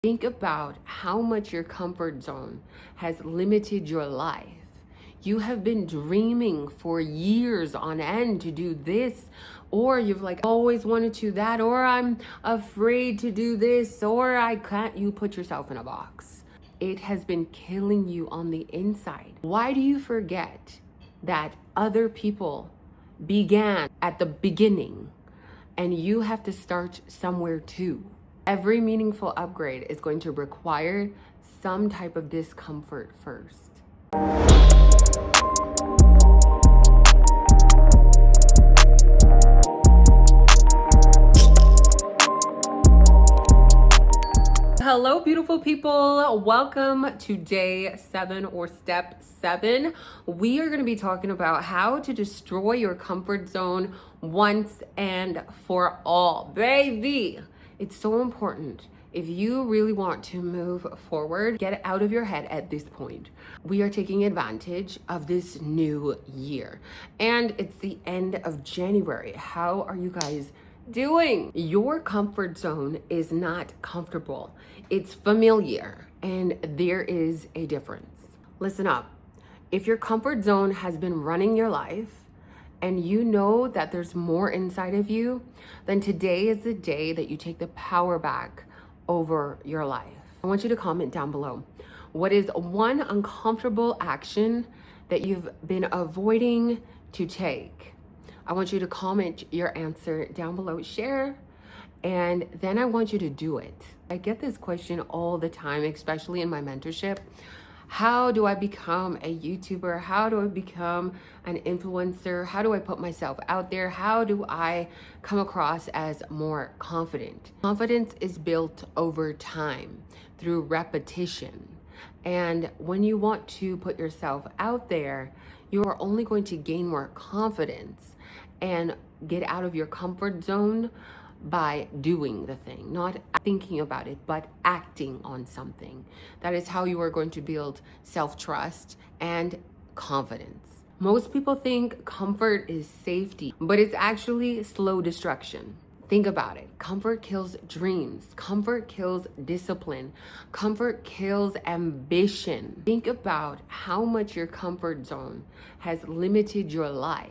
Think about how much your comfort zone has limited your life. You have been dreaming for years on end to do this, or you've like always wanted to that, or I'm afraid to do this, or I can't. You put yourself in a box. It has been killing you on the inside. Why do you forget that other people began at the beginning and you have to start somewhere too? Every meaningful upgrade is going to require some type of discomfort first. Hello, beautiful people. Welcome to day 7 or step 7. We are going to be talking about how to destroy your comfort zone once and for all. Baby, it's so important. If you really want to move forward, get out of your head at this point. We are taking advantage of this new year, and it's the end of January. How are you guys doing? Your comfort zone is not comfortable. It's familiar, and there is a difference. Listen up. If your comfort zone has been running your life and you know that there's more inside of you, then today is the day that you take the power back over your life. I want you to comment down below. What is one uncomfortable action that you've been avoiding to take? I want you to comment your answer down below, share, and then I want you to do it. I get this question all the time, especially in my mentorship. How do I become a YouTuber? How do I become an influencer? How do I put myself out there? How do I come across as more confident? Confidence is built over time through repetition. And when you want to put yourself out there, you are only going to gain more confidence and get out of your comfort zone by doing the thing, not thinking about it, but acting on something. That is how you are going to build self-trust and confidence. Most people think comfort is safety, but it's actually slow destruction. Think about it. Comfort kills dreams. Comfort kills discipline. Comfort kills ambition. Think about how much your comfort zone has limited your life.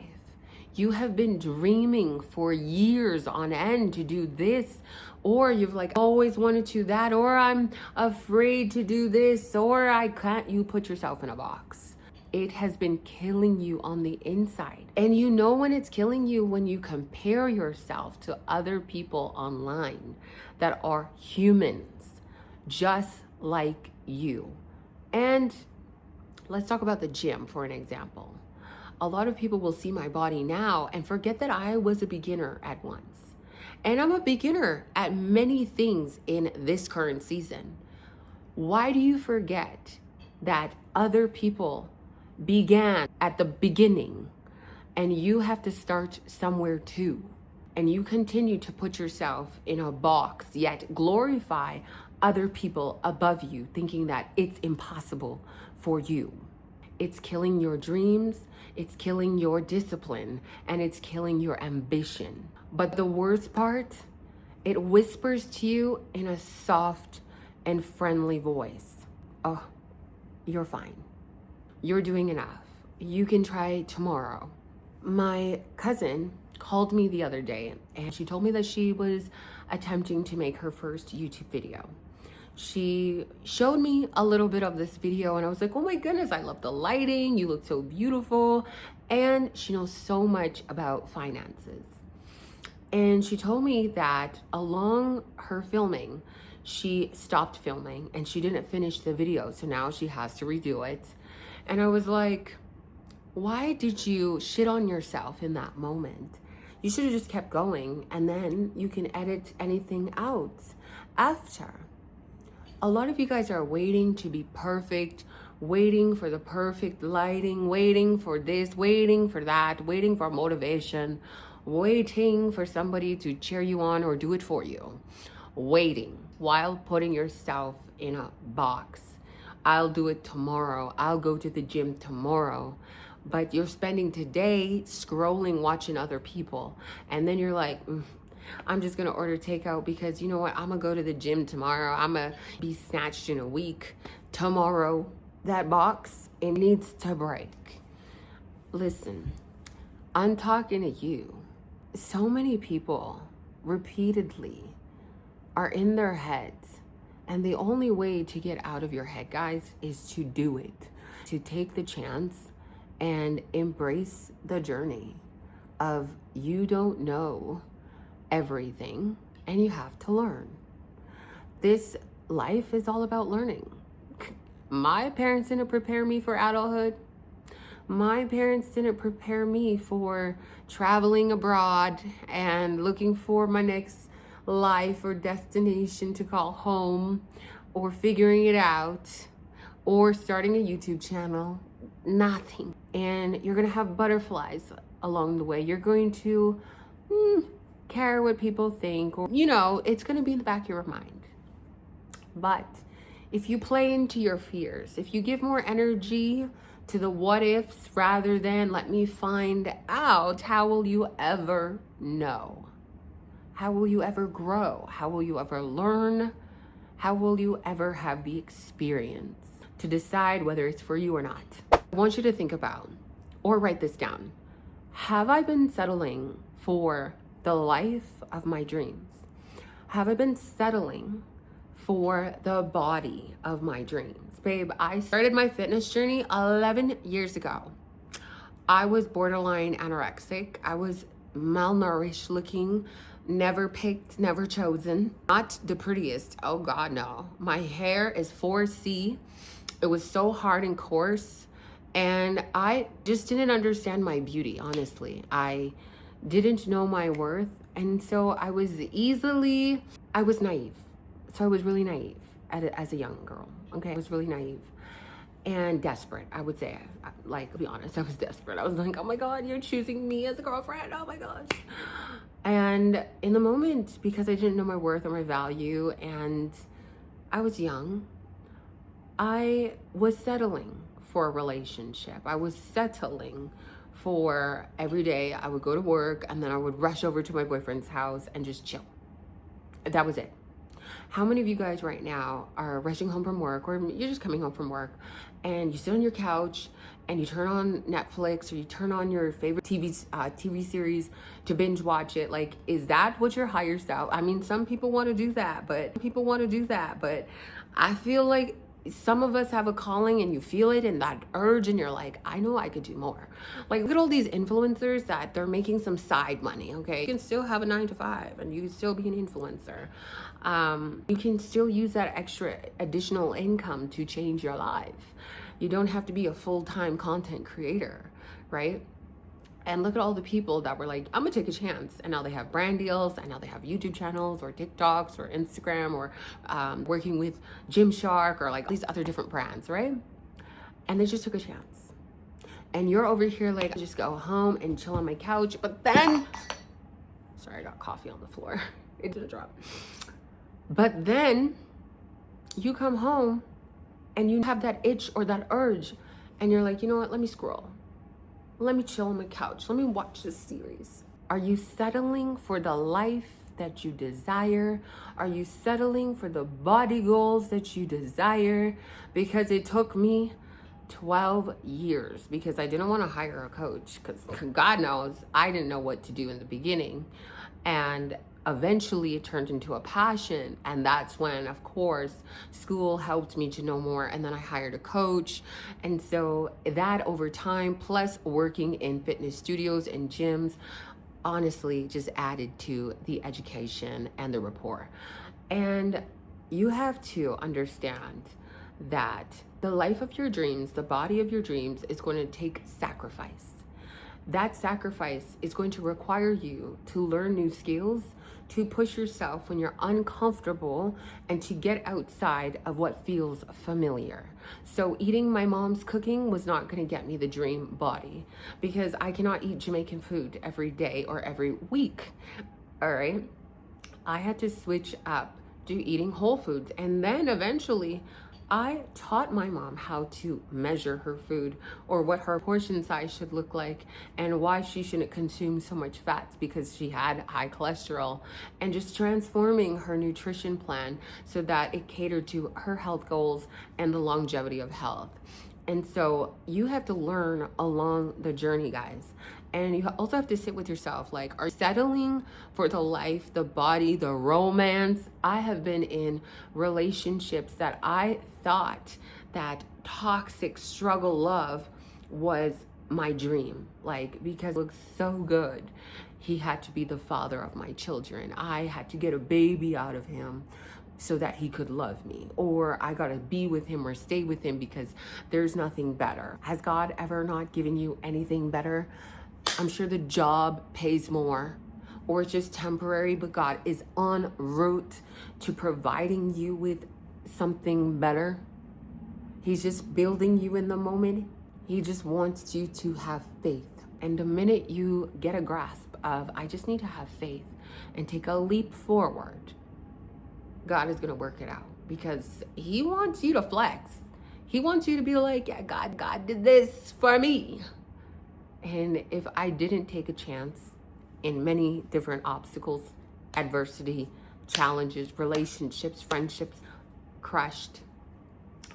You have been dreaming for years on end to do this, or you've like always wanted to that, or I'm afraid to do this, or I can't. You put yourself in a box. It has been killing you on the inside. And you know when it's killing you when you compare yourself to other people online that are humans just like you. And let's talk about the gym for an example. A lot of people will see my body now and forget that I was a beginner at once. And I'm a beginner at many things in this current season. Why do you forget that other people began at the beginning and you have to start somewhere too? And you continue to put yourself in a box, yet glorify other people above you, thinking that it's impossible for you. It's killing your dreams, it's killing your discipline, and it's killing your ambition. But the worst part, it whispers to you in a soft and friendly voice. Oh, you're fine. You're doing enough. You can try tomorrow. My cousin called me the other day and she told me that she was attempting to make her first YouTube video. She showed me a little bit of this video and I was like, oh my goodness, I love the lighting. You look so beautiful. And she knows so much about finances. And she told me that along her filming, she stopped filming and she didn't finish the video. So now she has to redo it. And I was like, why did you shit on yourself in that moment? You should have just kept going and then you can edit anything out after. A lot of you guys are waiting to be perfect, waiting for the perfect lighting, waiting for this, waiting for that, waiting for motivation, waiting for somebody to cheer you on or do it for you. Waiting while putting yourself in a box. I'll do it tomorrow. I'll go to the gym tomorrow. But you're spending today scrolling, watching other people. And then you're like, I'm just gonna order takeout because you know what? I'm gonna go to the gym tomorrow. I'm gonna be snatched in a week. Tomorrow, that box, it needs to break. Listen, I'm talking to you. So many people repeatedly are in their heads, and the only way to get out of your head, guys, is to do it, to take the chance and embrace the journey of you don't know everything and you have to learn. This life is all about learning. My parents didn't prepare me for adulthood. My parents didn't prepare me for traveling abroad and looking for my next life or destination to call home, or figuring it out, or starting a YouTube channel. Nothing. And you're gonna have butterflies along the way. You're going to care what people think, or it's gonna be in the back of your mind. But if you play into your fears, if you give more energy to the what ifs rather than let me find out, how will you ever know? How will you ever grow? How will you ever learn? How will you ever have the experience to decide whether it's for you or not? I want you to think about, or write this down. Have I been settling for the life of my dreams? Have I been settling for the body of my dreams? Babe, I started my fitness journey 11 years ago. I was borderline anorexic. I was malnourished looking, never picked, never chosen. Not the prettiest. Oh God, no. My hair is 4C. It was so hard and coarse. And I just didn't understand my beauty, honestly. I didn't know my worth. And so I was naive. So I was really naive as a young girl. Okay, I was really naive and desperate, I would say. Like, to be honest, I was desperate. I was like, oh my God, you're choosing me as a girlfriend. Oh my gosh. And in the moment, because I didn't know my worth or my value, and I was young, I was settling for a relationship. I was settling for every day I would go to work and then I would rush over to my boyfriend's house and just chill. That was it. How many of you guys right now are rushing home from work, or you're just coming home from work, and you sit on your couch and you turn on Netflix, or you turn on your favorite TV series to binge watch it? Like, is that what your higher self? I mean, some people want to do that, but I feel like some of us have a calling and you feel it and that urge, and you're like, I know I could do more. Like, look at all these influencers that they're making some side money. Okay, you can still have a 9-to-5 and you can still be an influencer. You can still use that extra additional income to change your life. You don't have to be a full-time content creator, right? And look at all the people that were like, I'm gonna take a chance. And now they have brand deals, and now they have YouTube channels or TikToks or Instagram, or working with Gymshark, or like these other different brands, right? And they just took a chance. And you're over here like, I just go home and chill on my couch. But then, sorry, I got coffee on the floor. It didn't drop. But then you come home and you have that itch or that urge, and you're like, you know what, let me scroll. Let me chill on my couch. Let me watch this series. Are you settling for the life that you desire? Are you settling for the body goals that you desire? Because it took me 12 years, because I didn't want to hire a coach, because God knows I didn't know what to do in the beginning. And eventually it turned into a passion, and that's when, of course, school helped me to know more, and then I hired a coach. And so that over time, plus working in fitness studios and gyms, honestly just added to the education and the rapport. And you have to understand that the life of your dreams, the body of your dreams, is going to take sacrifice. That sacrifice is going to require you to learn new skills, to push yourself when you're uncomfortable, and to get outside of what feels familiar. So eating my mom's cooking was not going to get me the dream body, because I cannot eat Jamaican food every day or every week. All right. I had to switch up to eating whole foods. And then eventually I taught my mom how to measure her food or what her portion size should look like and why she shouldn't consume so much fats because she had high cholesterol, and just transforming her nutrition plan so that it catered to her health goals and the longevity of health. And so you have to learn along the journey, guys. And you also have to sit with yourself. Like, are you settling for the life, the body, the romance? I have been in relationships that I thought that toxic struggle love was my dream. Like, because it looked so good. He had to be the father of my children. I had to get a baby out of him so that he could love me, or I gotta be with him or stay with him because there's nothing better. Has God ever not given you anything better? I'm sure the job pays more, or it's just temporary, but God is en route to providing you with something better. He's just building you in the moment. He just wants you to have faith. And the minute you get a grasp of, I just need to have faith and take a leap forward, God is going to work it out, because he wants you to flex. He wants you to be like, yeah, God did this for me. And if I didn't take a chance in many different obstacles, adversity, challenges, relationships, friendships, crushed,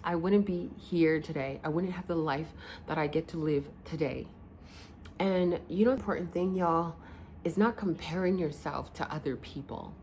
I wouldn't be here today. I wouldn't have the life that I get to live today. And you know, the important thing, y'all, is not comparing yourself to other people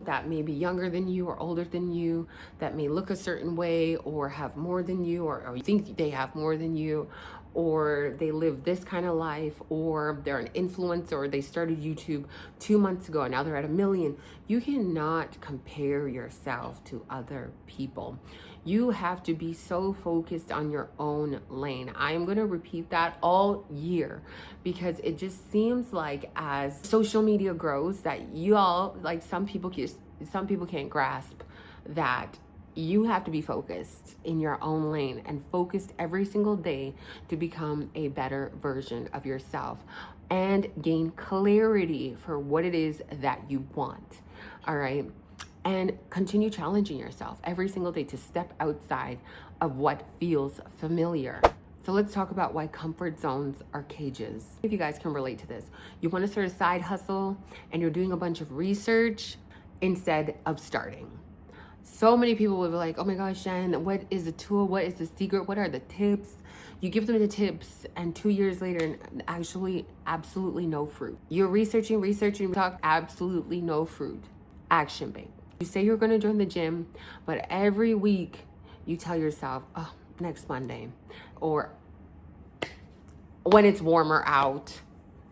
that may be younger than you or older than you, that may look a certain way or have more than you, or you think they have more than you, or they live this kind of life, or they're an influencer, or they started YouTube 2 months ago and now they're at 1 million. You cannot compare yourself to other people. You have to be so focused on your own lane. I am going to repeat that all year, because it just seems like as social media grows that you all, like, some people can't grasp that you have to be focused in your own lane and focused every single day to become a better version of yourself and gain clarity for what it is that you want. All right. And continue challenging yourself every single day to step outside of what feels familiar. So let's talk about why comfort zones are cages. If you guys can relate to this, you want to start a side hustle and you're doing a bunch of research instead of starting. So many people will be like, oh my gosh, Jen, what is the tool? What is the secret? What are the tips? You give them the tips, and 2 years later, and actually absolutely no fruit. You're researching, talk, absolutely no fruit. Action, babe. You say you're going to join the gym, but every week you tell yourself, oh, next Monday, or when it's warmer out,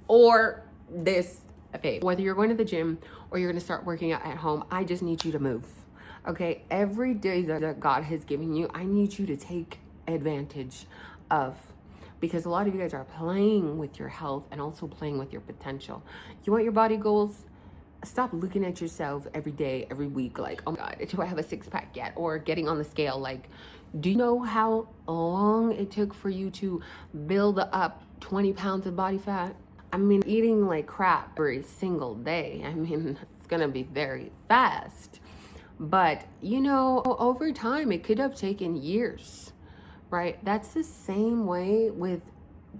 or this. Okay, whether you're going to the gym or you're going to start working out at home, I just need you to move. Okay, every day that God has given you, I need you to take advantage of, because a lot of you guys are playing with your health and also playing with your potential. You want your body goals? Stop looking at yourself every day, every week, like, oh my God, do I have a six-pack yet? Or getting on the scale, like, do you know how long it took for you to build up 20 pounds of body fat? I mean, eating like crap every single day, I mean, it's gonna be very fast. But, you know, over time, it could have taken years, right? That's the same way with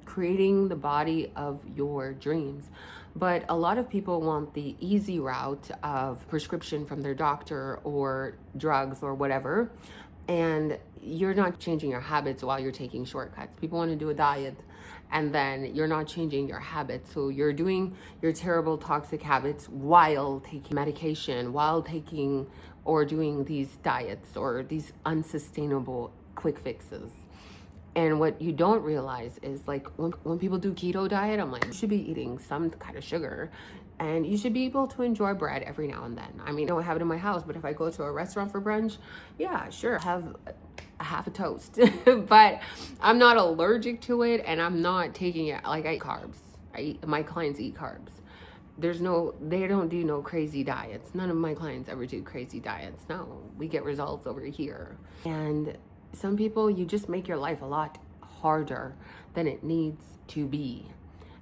creating the body of your dreams. But a lot of people want the easy route of prescription from their doctor or drugs or whatever. And you're not changing your habits while you're taking shortcuts. People want to do a diet and then you're not changing your habits. So you're doing your terrible toxic habits while taking medication, while taking or doing these diets or these unsustainable quick fixes. And what you don't realize is, like, when people do keto diet, I'm like, you should be eating some kind of sugar and you should be able to enjoy bread every now and then. I mean, I don't have it in my house, but if I go to a restaurant for brunch, yeah, sure, have a half a toast. But I'm not allergic to it and I'm not taking it. Like, I eat carbs. My clients eat carbs. They don't do no crazy diets. None of my clients ever do crazy diets. No, we get results over here. And some people, you just make your life a lot harder than it needs to be.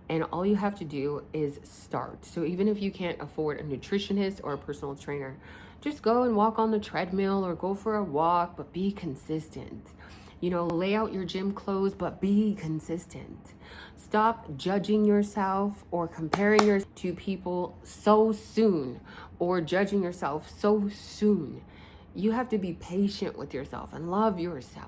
And all you have to do is start. So even if you can't afford a nutritionist or a personal trainer, Just go and walk on the treadmill or go for a walk, but be consistent. You know, lay out your gym clothes, but be consistent. Stop judging yourself or comparing yourself to people so soon, or judging yourself so soon. You have to be patient with yourself and love yourself.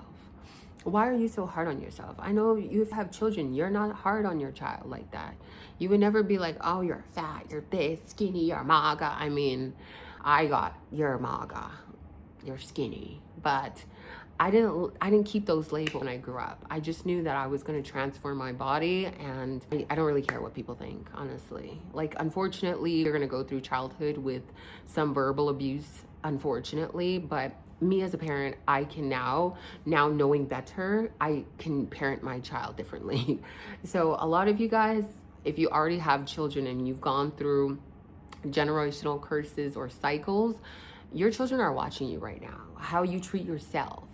Why are you so hard on yourself? I know you have children. You're not hard on your child like that. You would never be like, oh, you're fat, you're this, skinny, you're MAGA. I mean, you're MAGA, you're skinny. But I didn't keep those labels when I grew up. I just knew that I was going to transform my body, and I don't really care what people think, honestly. Like, unfortunately, you're going to go through childhood with some verbal abuse, unfortunately, but me as a parent, I can now knowing better, I can parent my child differently. So a lot of you guys, if you already have children and you've gone through generational curses or cycles, your children are watching you right now. How you treat yourself,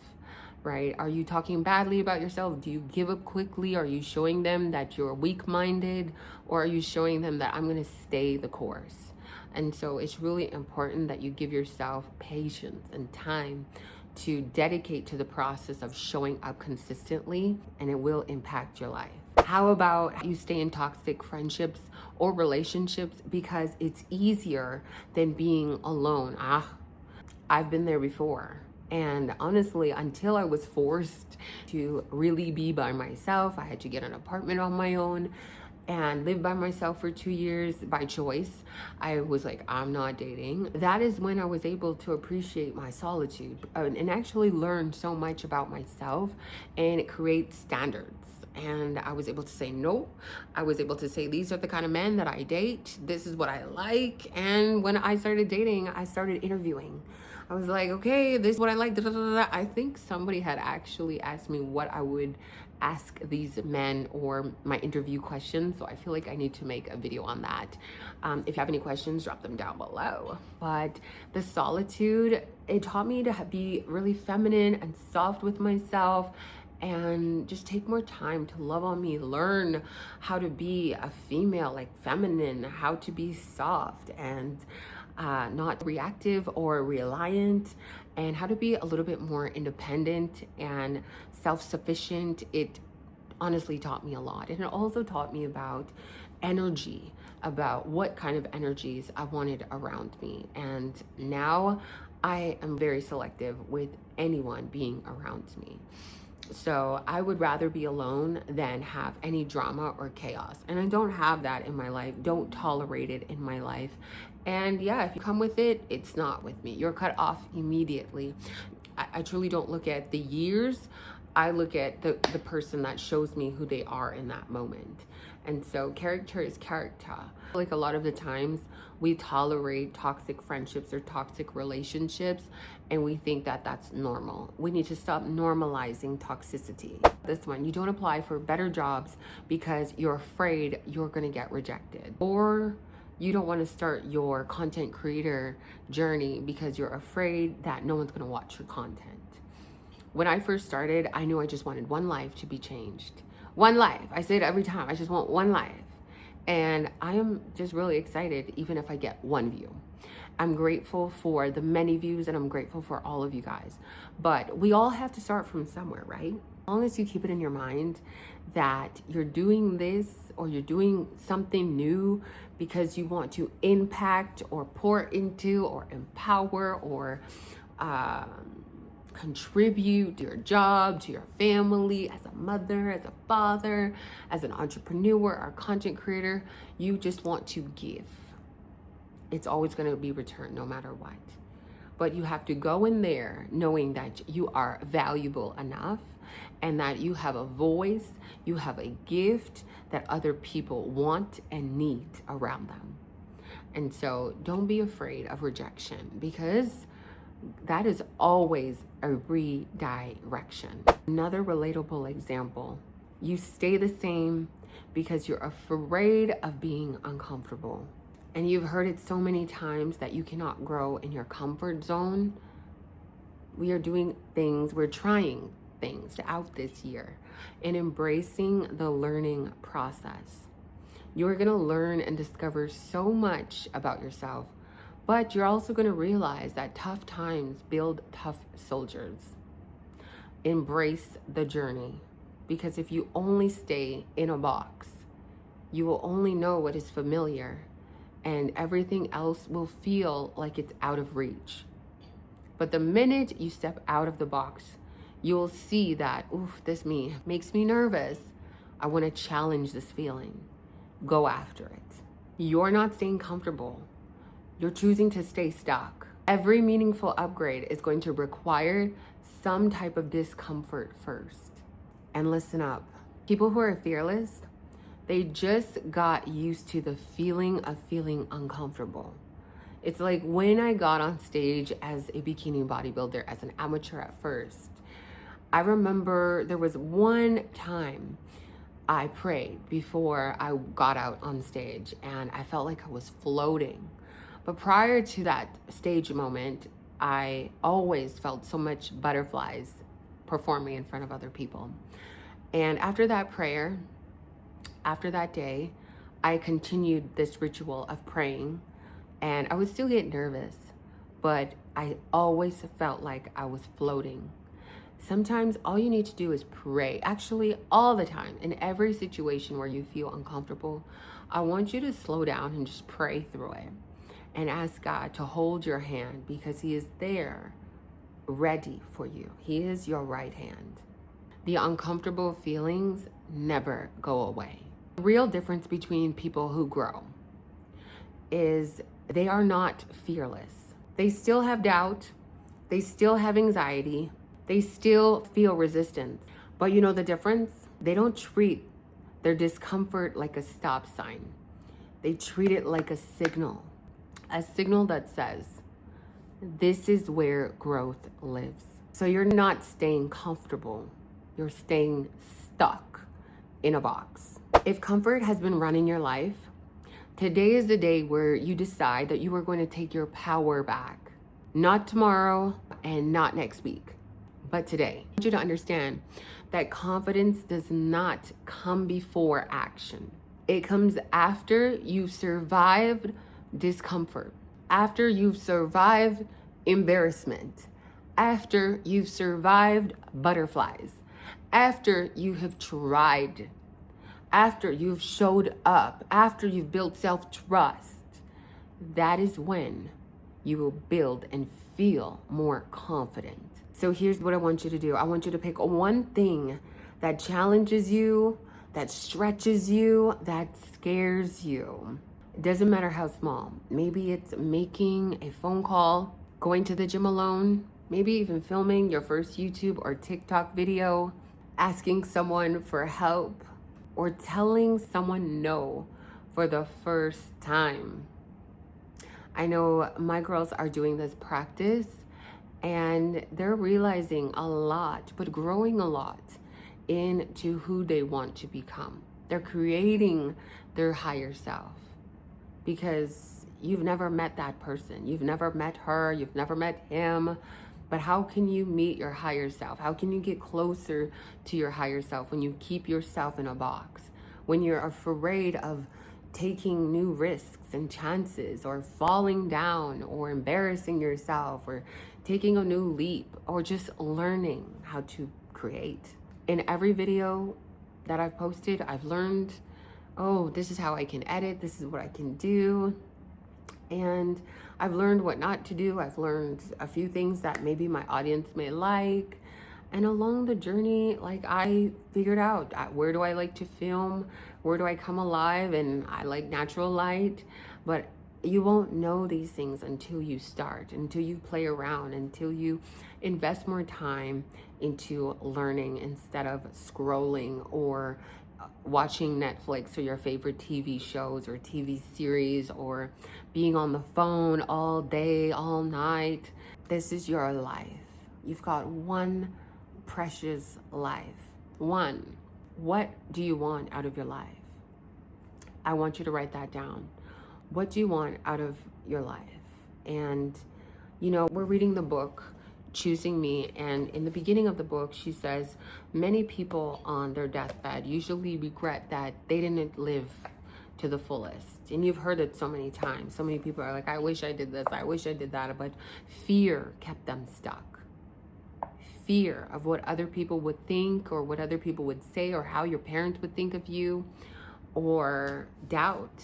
right? Are you talking badly about yourself? Do you give up quickly? Are you showing them that you're weak-minded? Or are you showing them that I'm going to stay the course? And so it's really important that you give yourself patience and time to dedicate to the process of showing up consistently, and it will impact your life. How about you stay in toxic friendships or relationships because it's easier than being alone? I've been there before. And honestly, until I was forced to really be by myself, I had to get an apartment on my own and live by myself for 2 years by choice. I was like, I'm not dating. That is when I was able to appreciate my solitude and actually learn so much about myself and create standards. And I was able to say no. I was able to say, these are the kind of men that I date. This is what I like. And when I started dating, I started interviewing. I was like, okay, this is what I like. Da, da, da, da. I think somebody had actually asked me what I would ask these men or my interview questions. So I feel like I need to make a video on that. If you have any questions, drop them down below. But the solitude, it taught me to be really feminine and soft with myself, and just take more time to love on me, learn how to be a female, like feminine, how to be soft and not reactive or reliant, and how to be a little bit more independent and self-sufficient. It honestly taught me a lot. And it also taught me about energy, about what kind of energies I wanted around me. And now I am very selective with anyone being around me. So I would rather be alone than have any drama or chaos. And I don't have that in my life. Don't tolerate it in my life. And yeah, if you come with it, it's not with me. You're cut off immediately. I truly don't look at the years. I look at the person that shows me who they are in that moment. And so character is character. Like, a lot of the times we tolerate toxic friendships or toxic relationships, and we think that that's normal. We need to stop normalizing toxicity. This one, you don't apply for better jobs because you're afraid you're gonna get rejected, or you don't want to start your content creator journey because you're afraid that no one's gonna watch your content. When I first started, I knew I just wanted one life to be changed. One life. I say it every time. I just want one life. And I am just really excited, even if I get one view. I'm grateful for the many views, and I'm grateful for all of you guys. But we all have to start from somewhere, right? As long as you keep it in your mind that you're doing this or you're doing something new because you want to impact or pour into or empower or contribute to your job, to your family, as a mother, as a father, as an entrepreneur or content creator, you just want to give. It's always going to be returned no matter what. But you have to go in there knowing that you are valuable enough and that you have a voice, you have a gift that other people want and need around them. And so don't be afraid of rejection, because that is always a redirection. Another relatable example, you stay the same because you're afraid of being uncomfortable. And you've heard it so many times that you cannot grow in your comfort zone. We are doing things, we're trying things out this year and embracing the learning process. You're gonna learn and discover so much about yourself, But you're also going to realize that tough times build tough soldiers. Embrace the journey, because if you only stay in a box, you will only know what is familiar, and everything else will feel like it's out of reach. But the minute you step out of the box, you'll see that, oof, this makes me nervous. I want to challenge this feeling. Go after it. You're not staying comfortable. You're choosing to stay stuck. Every meaningful upgrade is going to require some type of discomfort first. And listen up. People who are fearless, they just got used to the feeling of feeling uncomfortable. It's like when I got on stage as a bikini bodybuilder, as an amateur at first, I remember there was one time I prayed before I got out on stage, and I felt like I was floating. But prior to that stage moment, I always felt so much butterflies performing in front of other people. And after that prayer, after that day, I continued this ritual of praying, and I would still get nervous, but I always felt like I was floating. Sometimes all you need to do is pray. Actually, all the time, in every situation where you feel uncomfortable, I want you to slow down and just pray through it and ask God to hold your hand, because He is there ready for you. He is your right hand. The uncomfortable feelings never go away. The real difference between people who grow is they are not fearless. They still have doubt. They still have anxiety. They still feel resistance. But you know the difference? They don't treat their discomfort like a stop sign. They treat it like a signal that says, this is where growth lives. So you're not staying comfortable. You're staying stuck in a box. If comfort has been running your life, today is the day where you decide that you are going to take your power back. Not tomorrow and not next week, but today. I want you to understand that confidence does not come before action. It comes after you've survived discomfort, after you've survived embarrassment, after you've survived butterflies, after you have tried, after you've showed up, after you've built self-trust. That is when you will build and feel more confident. So here's what I want you to do. I want you to pick one thing that challenges you, that stretches you, that scares you. It doesn't matter how small. Maybe it's making a phone call, going to the gym alone, maybe even filming your first YouTube or TikTok video, asking someone for help, or telling someone no for the first time. I know my girls are doing this practice and they're realizing a lot, but growing a lot into who they want to become. They're creating their higher self, because you've never met that person. You've never met her, you've never met him. But how can you meet your higher self? How can you get closer to your higher self when you keep yourself in a box? When you're afraid of taking new risks and chances, or falling down, or embarrassing yourself, or taking a new leap, or just learning how to create. In every video that I've posted, I've learned, oh, this is how I can edit, this is what I can do. And I've learned what not to do. I've learned a few things that maybe my audience may like. And along the journey, like, I figured out where do I like to film, where do I come alive, and I like natural light. But you won't know these things until you start, until you play around, until you invest more time into learning instead of scrolling or watching Netflix or your favorite TV shows or TV series, or being on the phone all day, all night. This is your life. You've got one precious life. One. What do you want out of your life? I want you to write that down. What do you want out of your life? And, you know, we're reading the book, Choosing Me, and in the beginning of the book, she says, many people on their deathbed usually regret that they didn't live to the fullest. And you've heard it so many times. So many people are like, I wish I did this, I wish I did that. But fear kept them stuck. Fear of what other people would think, or what other people would say, or how your parents would think of you, or doubt,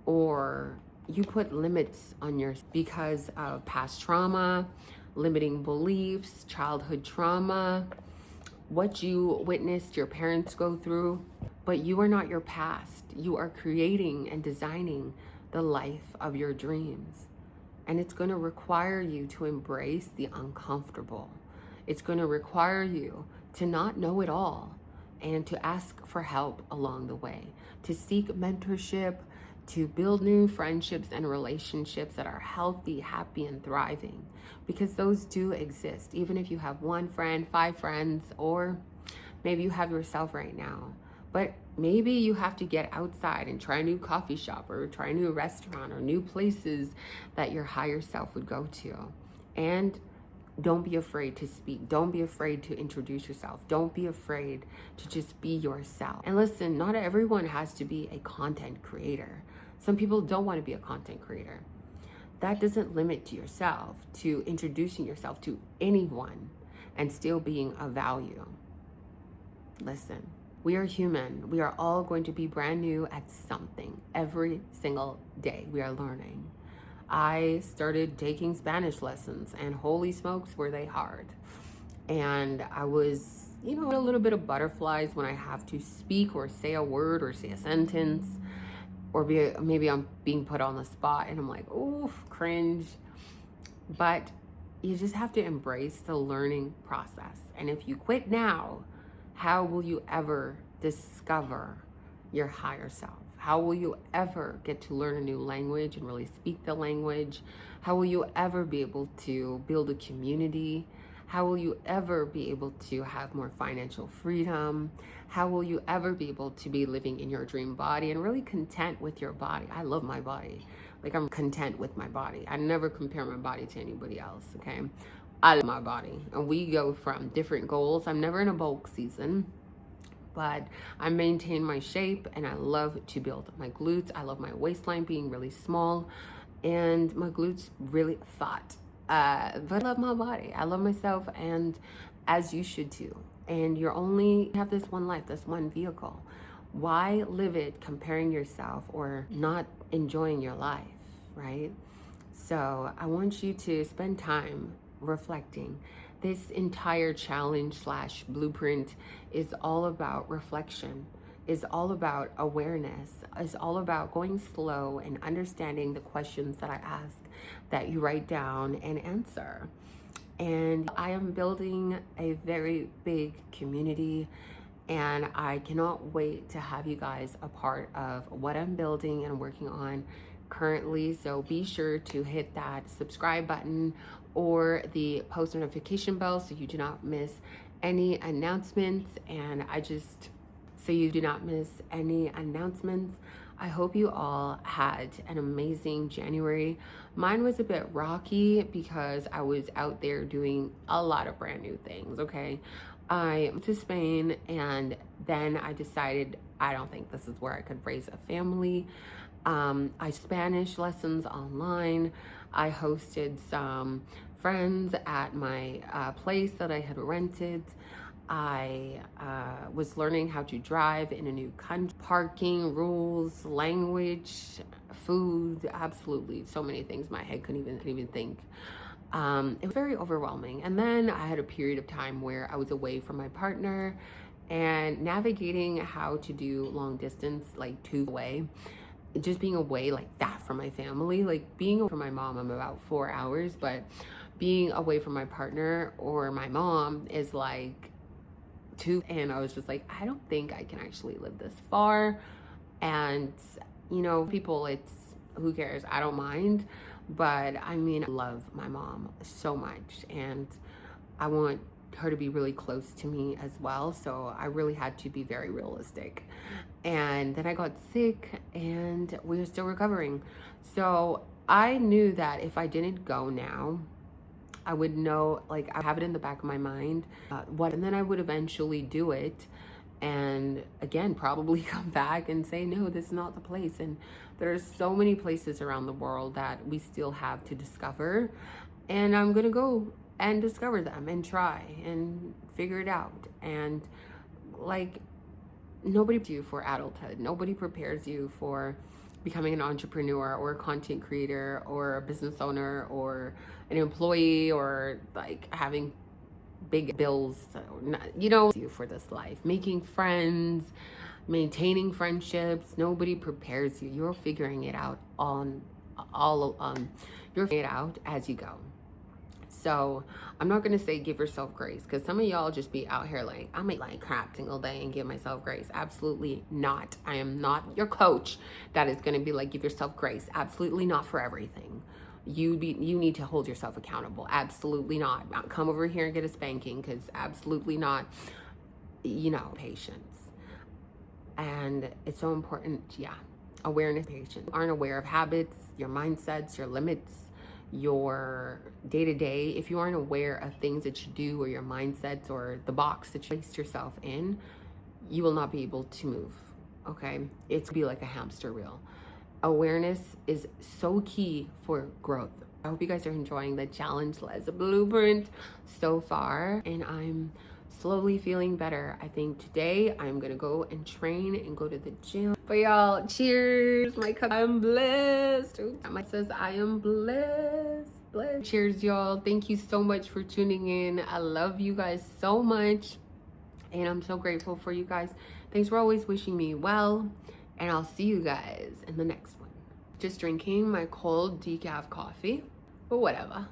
or you put limits on yourself because of past trauma, limiting beliefs, childhood trauma, what you witnessed your parents go through. But you are not your past. You are creating and designing the life of your dreams. And it's going to require you to embrace the uncomfortable. It's going to require you to not know it all and to ask for help along the way, to seek mentorship, to build new friendships and relationships that are healthy, happy, and thriving, because those do exist. Even if you have one friend, 5 friends, or maybe you have yourself right now, but maybe you have to get outside and try a new coffee shop, or try a new restaurant, or new places that your higher self would go to. And don't be afraid to speak. Don't be afraid to introduce yourself. Don't be afraid to just be yourself. And listen, not everyone has to be a content creator. Some people don't want to be a content creator. That doesn't limit yourself to introducing yourself to anyone and still being of value. Listen, we are human. We are all going to be brand new at something. Every single day we are learning. I started taking Spanish lessons, and holy smokes, were they hard. And I was, a little bit of butterflies when I have to speak or say a word or say a sentence, or maybe I'm being put on the spot and I'm like, oof, cringe. But you just have to embrace the learning process. And if you quit now, how will you ever discover your higher self? How will you ever get to learn a new language and really speak the language? How will you ever be able to build a community? How will you ever be able to have more financial freedom? How will you ever be able to be living in your dream body and really content with your body? I love my body. Like, I'm content with my body. I never compare my body to anybody else, okay? I love my body. And we go from different goals. I'm never in a bulk season, but I maintain my shape, and I love to build my glutes. I love my waistline being really small and my glutes really fat. But I love my body. I love myself, and as you should too. And you only have this one life, this one vehicle. Why live it comparing yourself or not enjoying your life, right? So I want you to spend time reflecting. This entire challenge / blueprint is all about reflection, is all about awareness, is all about going slow and understanding the questions that I ask, that you write down and answer. And I am building a very big community, and I cannot wait to have you guys a part of what I'm building and working on currently. So be sure to hit that subscribe button or the post notification bell so you do not miss any announcements. And so you do not miss any announcements. I hope you all had an amazing January. Mine was a bit rocky because I was out there doing a lot of brand new things, okay? I went to Spain, and then I decided I don't think this is where I could raise a family. I Spanish lessons online. I hosted some friends at my place that I had rented. I was learning how to drive in a new country, parking rules, language, food, absolutely so many things my head couldn't even think. It was very overwhelming. And then I had a period of time where I was away from my partner, and navigating how to do long distance, like 2 away, just being away like that from my family. Like, being away from my mom, I'm about 4 hours, but being away from my partner or my mom is like 2. And I was just like, I don't think I can actually live this far. And people, it's, who cares? I don't mind. But I mean, I love my mom so much, and I want her to be really close to me as well. So I really had to be very realistic. And then I got sick, and we're still recovering. So I knew that if I didn't go now, I would know, like, I have it in the back of my mind, and then I would eventually do it. and again probably come back and say, no, this is not the place. And there's so many places around the world that we still have to discover, and I'm gonna go and discover them and try and figure it out. And like, nobody prepares you for adulthood. Nobody prepares you for becoming an entrepreneur or a content creator or a business owner or an employee, or like having big bills, you know, you for this life, making friends, maintaining friendships. Nobody prepares you. You're figuring it out you're figuring it out as you go. So I'm not gonna say give yourself grace, because some of y'all just be out here like, I make like crap single day and give myself grace. Absolutely not. I am not your coach that is gonna be like, give yourself grace. Absolutely not for everything. You need to hold yourself accountable. Absolutely not. Come over here and get a spanking, because absolutely not. You know, patience. And it's so important, yeah. Awareness, patience. You aren't aware of habits, your mindsets, your limits, your day-to-day, if you aren't aware of things that you do, or your mindsets, or the box that you placed yourself in, you will not be able to move. Okay, it's be like a hamster wheel. Awareness is so key for growth. I hope you guys are enjoying the challenge Les blueprint so far, and I'm slowly feeling better. I think today I'm gonna go and train and go to the gym. But y'all, cheers. My cup, I'm blessed. My says I am blessed. Cheers, y'all. Thank you so much for tuning in. I love you guys so much, and I'm so grateful for you guys. Thanks for always wishing me well, and I'll see you guys in the next one. Just drinking my cold decaf coffee, but whatever.